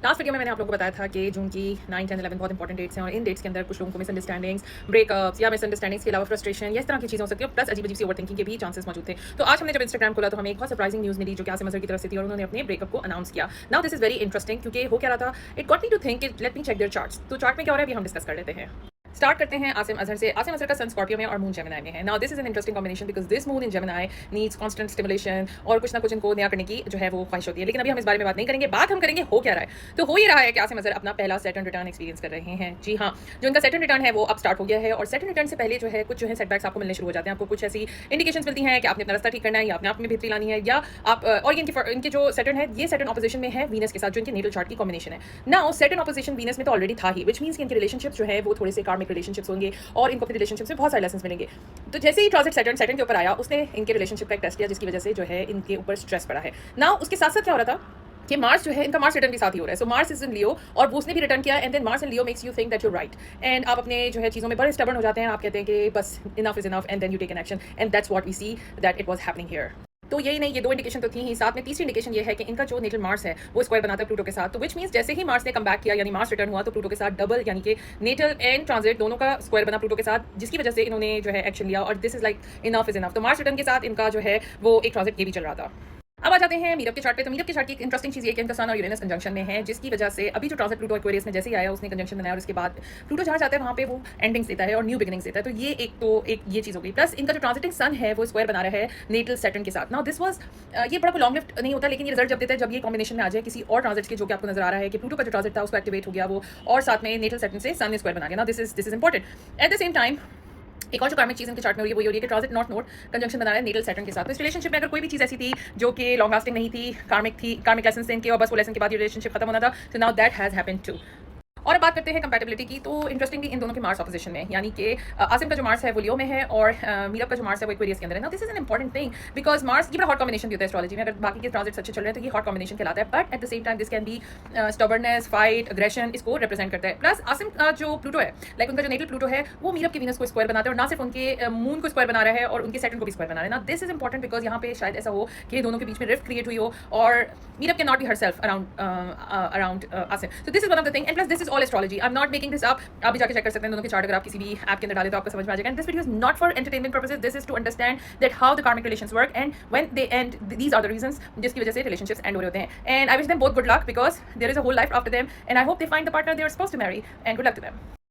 Last video में मैंने आप लोगों को बताया था कि जून की 9, 10, 11 बहुत इंपॉर्टेंट डेट्स हैं और इन डेट्स के अंदर कुछ लोगों को मिसअंडरस्टैंडिंग्स, ब्रेकअप्स या मिसअंडरस्टैंडिंग्स के अलावा फ्रस्ट्रेशन या इस तरह की चीज़ें हो सकती है, प्लस अजीब अजीब सी ओवरथिंकिंग के भी चांसेस मौजूद थे। तो आज हमने जब इंस्टाग्राम खोला तो हमें एक बहुत सरप्राइजिंग न्यूज़ मिली जो कि आसिम अजहर की तरफ से थी और उन्होंने अपने ब्रेकअप को अनाउंस किया। Now this is very interesting क्योंकि हो क्या रहा था, it got me to think let me check their charts. तो चार्ट में क्या हो रहा है अभी हम डिस्कस कर लेते हैं। स्टार्ट करते हैं आसिम अजहर से। आसिम अजहर का सन स्कॉर्पियो में और मून जेमिनी में है। Now this is an interesting combination because this moon in Gemini needs constant stimulation और कुछ ना कुछ इनको नया करने की जो है वो ख्वाहिश होती है। लेकिन अभी हम इस बारे में बात नहीं करेंगे, बात हम करेंगे हो क्या रहा है। तो हो ये रहा है कि आसिम अजहर अपना पहला सेट एंड रिटर्न एक्सपीरियंस कर रहे हैं। जी हाँ, जो इनका सेट एंड रिटर्न है वो अब स्टार्ट हो गया है और सेट एंड रिटर्न से पहले जो है कुछ जो है सेटबैक्स आपको मिलने शुरू हो जाते हैं। आपको कुछ ऐसी इंडिकेशंस मिलती हैं कि आपने अपना रास्ता ठीक करना है या अपने आप में बेहतरी लानी है या आप और इनके जो सेटन है ये सेटन ऑपोजिशन में है वीनस के साथ, जो इनके नेटल चार्ट की कॉम्बिनेशन है। नाउ सेटन ऑपोजिशन वीनस में तो ऑलरेडी था ही, विच मीन्स कि इनके रिलेशनशिप्स जो है वो थोड़े से कार्मिक रिलेशनशिप्स होंगे और इनको अपने रिलेशनशिप से बहुत सारे लेसन मिलेंगे। तो जैसे ही ट्रांजिट सेटन के ऊपर आया उसने इनके रिलेशनशिप का एक टेस्ट किया जिसकी वजह से जो है इनके ऊपर स्ट्रेस पड़ा है। नाउ उसके साथ साथ क्या हो रहा था कि मार्स जो है इनका मार्स रिटर्न भी साथ ही हो रहा है। सो मार्स इज इन लियो और वो उसने भी रिटर्न किया and then Mars in Leo makes you think that you right and आप अपने जो है चीज़ों में बड़े स्टबर्न हो जाते हैं। आप कहते हैं कि बस enough is enough and then you take an action and that's what we see that it was happening here. तो यही नहीं, ये दो इंडिकेशन तो थी ही, साथ में तीसरी इंडिकेशन ये है कि इनका जो नेटल मार्स है वो स्क्वायर बनाता है प्लूटो के साथ। तो विच मीन्स जैसे ही मार्स ने कम बैक किया यानी मार्स रिटर्न हुआ तो प्लूटो के साथ डबल यानी कि नेटल एंड ट्रांजिट दोनों का स्क्वायर बना प्लूटो के साथ, जिसकी वजह से इन्होंने जो है एक्शन लिया और this is like enough is enough. तो मार्स रिटर्न के साथ इनका जो है वो एक ट्रांजिट ये भी चल रहा था। अब आ जाते हैं मीरप के चार्ट पे। तो मीरप के चार्ट की एक इंटरेस्टिंग चीज़ ये कि इनका सन और यूरेनस कंजंक्शन में है, जिसकी वजह से अभी जो ट्रांजिट प्लूटो एक्वेरियस में जैसे ही आया उसने कंजंक्शन बनाया और उसके बाद प्लूटो जहाँ जाता है वहाँ पे वो एंडिंग्स देता है और न्यू बिगिनिंग्स देता है। तो ये एक ये चीज़ हो गई। प्लस इनका जो ट्रांजिटिंग सन है वो स्क्वायर बना रहा है नेटल सेटन के साथ। नाउ दिस वाज ये बड़ा लॉन्ग लिफ्ट नहीं होता, लेकिन ये रिजल्ट जब देता है जब ये कॉम्बिनेशन में आ जाए किसी और ट्रांजिट के, जो कि आपको नजर आ रहा है कि प्लूटो का जो ट्रांजिट था उसको एक्टिवेट हो गया वो और साथ में नेटल सेटन से सन स्क्वायर बना गया। Now this is important. At the same time एक और जो कार्मिक चीज़ इनके चार्ट में हो रही है कि ट्रांजिट नॉट नोट कंजंक्शन बना रहा है नेटल सेटन के साथ। तो इस रिलेशनशिप में अगर कोई भी चीज़ ऐसी थी जो कि लॉन्ग लास्टिंग नहीं थी, कार्मिक लेसन थे इनके और बस वो लेसन के बाद ये रिलेशनशिप खत्म होना था। So now that has happened too. और अब बात करते हैं कंपैटिबिलिटी की। तो इंटरेस्टिंगली इन दोनों के मार्स ऑपोजिशन में, यानी कि आसिम का जो मार्स है वो लियो में है और मीरप का जो मार्स है वो एक्वेरियस के अंदर है। Now this is an important thing because Mars ये बड़ा हॉट कॉम्बिनेशन भी होता है एस्ट्रोलॉजी में। अगर बाकी के ट्रांजिट्स अच्छे चल रहे हैं तो ये हॉट कॉम्बिनेशन कहलाता है, but at the same time this can be stubbornness, fight, aggression, इसको रिप्रेजेंट करता है। प्लस आसिम का जो प्लूटो है, लाइक उनका जो नेटल प्लूटो है वो मीरप के वीनस को स्क्वायर बनाता है और ना सिर्फ उनके मून को स्क्वायर बना रहा है और उनके सेटन को भी स्क्वायर बना रहा है। ना दिस इज इंपॉर्टेंट बिकॉज यहाँ पे शायद ऐसा हो कि दोनों के बीच में रिफ्ट क्रिएट हुई हो और मीरप can not be herself around Asim. So this is one of the thing and plus this is all astrology. I am not making this up. आप भी जाके चेक कर सकते हैं दोनों के चार्ट, अगर आप किसी भी ऐप के अंदर डालें तो आपको समझ में आ जाएगा। And this video is not for entertainment purposes, this is to understand that how the karmic relations work and when they end these are the reasons जिसकी वजह से रिलेशनशिप्स एंड हो रहे होते हैं। And I wish them both good luck because there is a whole life after them and I hope they find the partner they are supposed to marry and good luck to them.